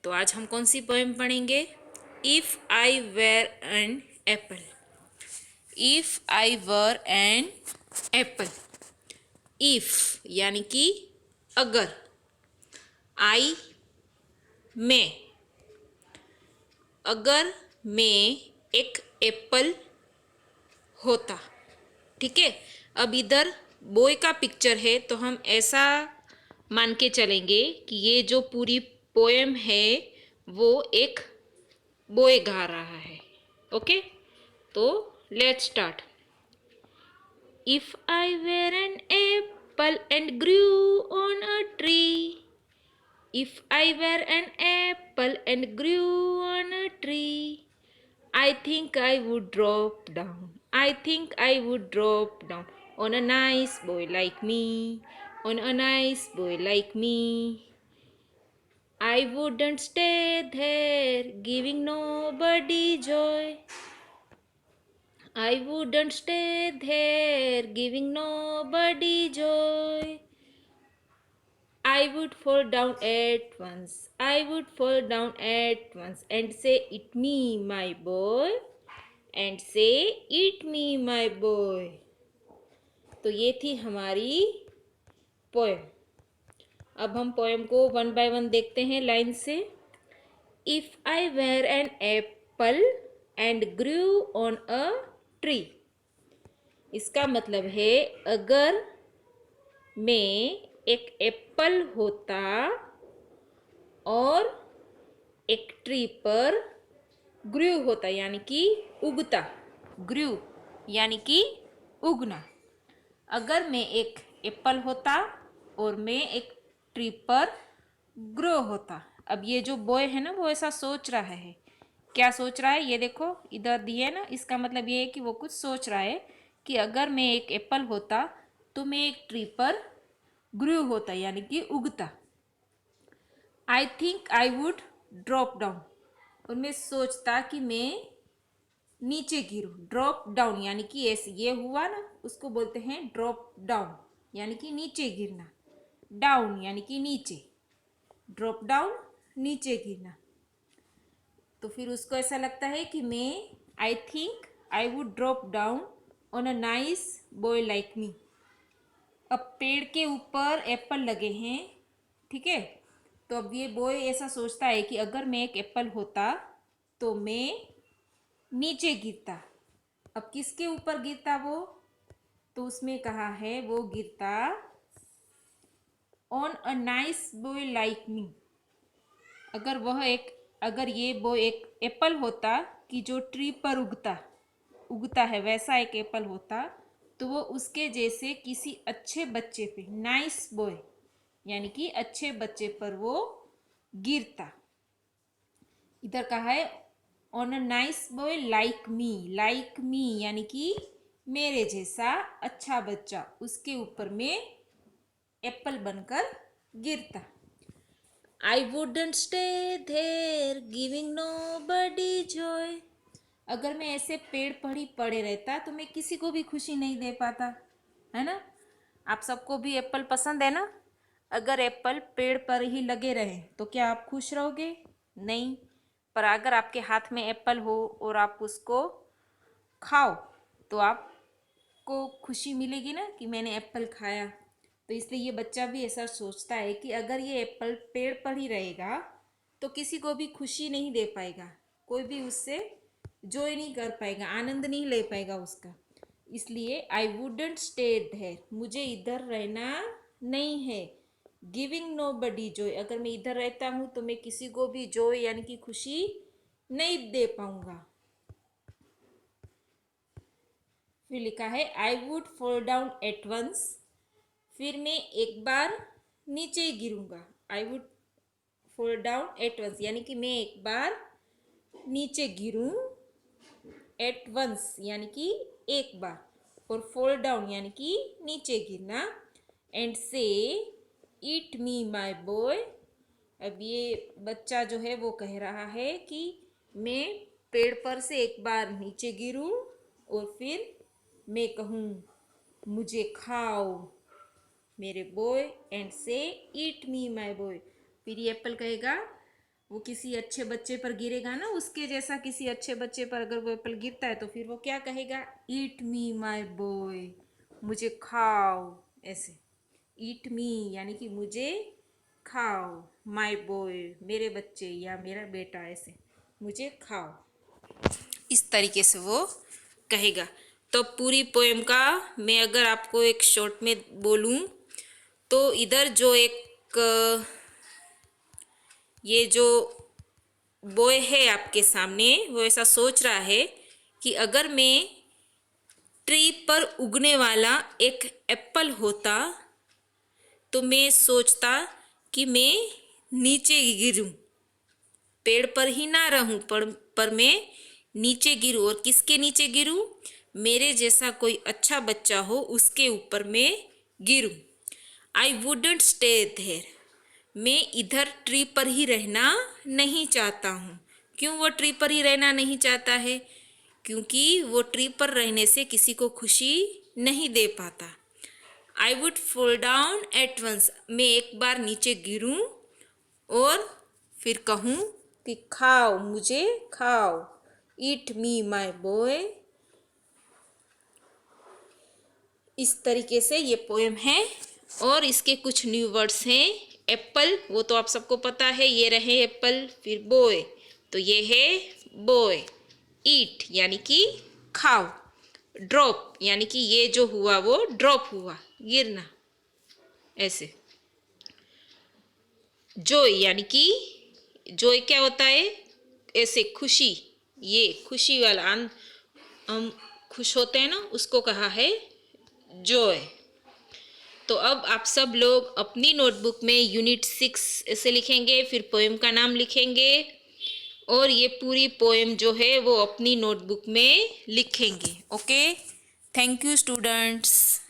तो आज हम कौन सी पोएम पढ़ेंगे? If I were an apple. If I were an apple. If यानी कि अगर, आई मैं, अगर मैं एक एप्पल होता। ठीक है, अब इधर बॉय का पिक्चर है तो हम ऐसा मान के चलेंगे कि ये जो पूरी पोएम है वो एक बॉय गा रहा है। ओके, तो let's start. If I were an apple and grew on a tree, if I were an apple and grew on a tree, I think I would drop down. I think I would drop down on a nice boy like me. On a nice boy like me. I wouldn't stay there giving nobody joy. I wouldn't stay there giving nobody joy. I would fall down at once. I would fall down at once and say, "Eat me, my boy." And say, "Eat me, my boy." तो ये थी हमारी poem. अब हम poem को one by one देखते हैं line से। If I were an apple and grew on a tree, इसका मतलब है अगर मैं एक एप्पल होता और एक ट्री पर ग्रू होता यानी कि उगता। ग्रू यानी कि उगना। अगर मैं एक एप्पल होता और मैं एक ट्री पर ग्रो होता। अब ये जो बॉय है ना वो ऐसा सोच रहा है। क्या सोच रहा है ये देखो, इधर दिए ना, इसका मतलब ये है कि वो कुछ सोच रहा है कि अगर मैं एक एप्पल होता तो मैं एक ट्री पर ग्रू होता यानी कि उगता। I think I would drop down, और मैं सोचता कि मैं नीचे गिरूँ। ड्रॉप डाउन यानी कि ऐसे ये हुआ ना, उसको बोलते हैं ड्रॉप डाउन यानी कि नीचे गिरना। डाउन यानी कि नीचे, ड्रॉप डाउन नीचे गिरना। तो फिर उसको ऐसा लगता है कि मैं I think I would drop down on a nice boy like me. अब पेड़ के ऊपर एप्पल लगे हैं, ठीक है। तो अब ये बॉय ऐसा सोचता है कि अगर मैं एक एप्पल होता तो मैं नीचे गिरता। अब किसके ऊपर गिरता वो? तो उसमें कहा है वो गिरता on a nice boy like me. अगर ये बॉय एक एप्पल होता कि जो ट्री पर उगता है, वैसा एक एप्पल होता तो वो उसके जैसे किसी अच्छे बच्चे पे, नाइस बॉय यानी कि अच्छे बच्चे पर वो गिरता। इधर कहा है on a nice boy like me यानी कि मेरे जैसा अच्छा बच्चा, उसके ऊपर में एप्पल बनकर गिरता। I wouldn't stay there giving nobody joy. अगर मैं ऐसे पेड़ पड़े रहता तो मैं किसी को भी खुशी नहीं दे पाता, है ना। आप सबको भी एप्पल पसंद है ना। अगर एप्पल पेड़ पर ही लगे रहे तो क्या आप खुश रहोगे? नहीं। पर अगर आपके हाथ में एप्पल हो और आप उसको खाओ तो आपको खुशी मिलेगी ना कि मैंने एप्पल खाया। तो इसलिए ये बच्चा भी ऐसा सोचता है कि अगर ये एप्पल पेड़ पर ही रहेगा तो किसी को भी खुशी नहीं दे पाएगा, कोई भी उससे जॉय नहीं कर पाएगा, आनंद नहीं ले पाएगा उसका। इसलिए आई वुडंट स्टे देयर, मुझे इधर रहना नहीं है। गिविंग नो बडी जॉय, अगर मैं इधर रहता हूँ तो मैं किसी को भी जॉय यानी कि खुशी नहीं दे पाऊंगा। फिर लिखा है I would fall down at once, फिर मैं एक बार नीचे गिरूंगा। I would fall down at once यानी कि मैं एक बार नीचे गिरूं। एट वंस यानी कि एक बार, और फॉल डाउन यानी कि नीचे गिरना। एंड से ईट मी माई बॉय, अब ये बच्चा जो है वो कह रहा है कि मैं पेड़ पर से एक बार नीचे गिरूं और फिर मैं कहूँ मुझे खाओ मेरे बॉय। एंड से ईट मी माई बॉय, फिर ये एप्पल कहेगा वो किसी अच्छे बच्चे पर गिरेगा ना, उसके जैसा किसी अच्छे बच्चे पर अगर वो एप्पल गिरता है तो फिर वो क्या कहेगा, ईट मी माय बॉय, मुझे खाओ, ऐसे। ईट मी यानी कि मुझे खाओ, माय बॉय मेरे बच्चे या मेरा बेटा, ऐसे मुझे खाओ, इस तरीके से वो कहेगा। तो पूरी पोएम का मैं अगर आपको एक शॉर्ट में बोलूं तो इधर जो एक ये जो बॉय है आपके सामने, वो ऐसा सोच रहा है कि अगर मैं ट्री पर उगने वाला एक एप्पल होता तो मैं सोचता कि मैं नीचे गिरूं, पेड़ पर ही ना रहूं, पर मैं नीचे गिरूं। और किसके नीचे गिरूं, मेरे जैसा कोई अच्छा बच्चा हो उसके ऊपर मैं गिरूं। आई वुडेंट स्टे देयर, मैं इधर ट्री पर ही रहना नहीं चाहता हूँ। क्यों वो ट्री पर ही रहना नहीं चाहता है, क्योंकि वो ट्री पर रहने से किसी को खुशी नहीं दे पाता। I would fall down at once, मैं एक बार नीचे गिरूं और फिर कहूँ कि खाओ मुझे खाओ, ईट मी माय बॉय। इस तरीके से ये पोएम है। और इसके कुछ न्यू वर्ड्स हैं। एप्पल, वो तो आप सबको पता है, ये रहे एप्पल। फिर बॉय, तो ये है बॉय। ईट यानी कि खाओ। ड्रॉप यानी कि ये जो हुआ वो ड्रॉप हुआ, गिरना, ऐसे। जॉय यानी कि जॉय क्या होता है, ऐसे खुशी, ये खुशी वाला, हम खुश होते हैं ना, उसको कहा है जॉय। तो अब आप सब लोग अपनी नोटबुक में यूनिट 6 ऐसे लिखेंगे, फिर पोएम का नाम लिखेंगे और ये पूरी पोएम जो है वो अपनी नोटबुक में लिखेंगे। Okay, thank you students.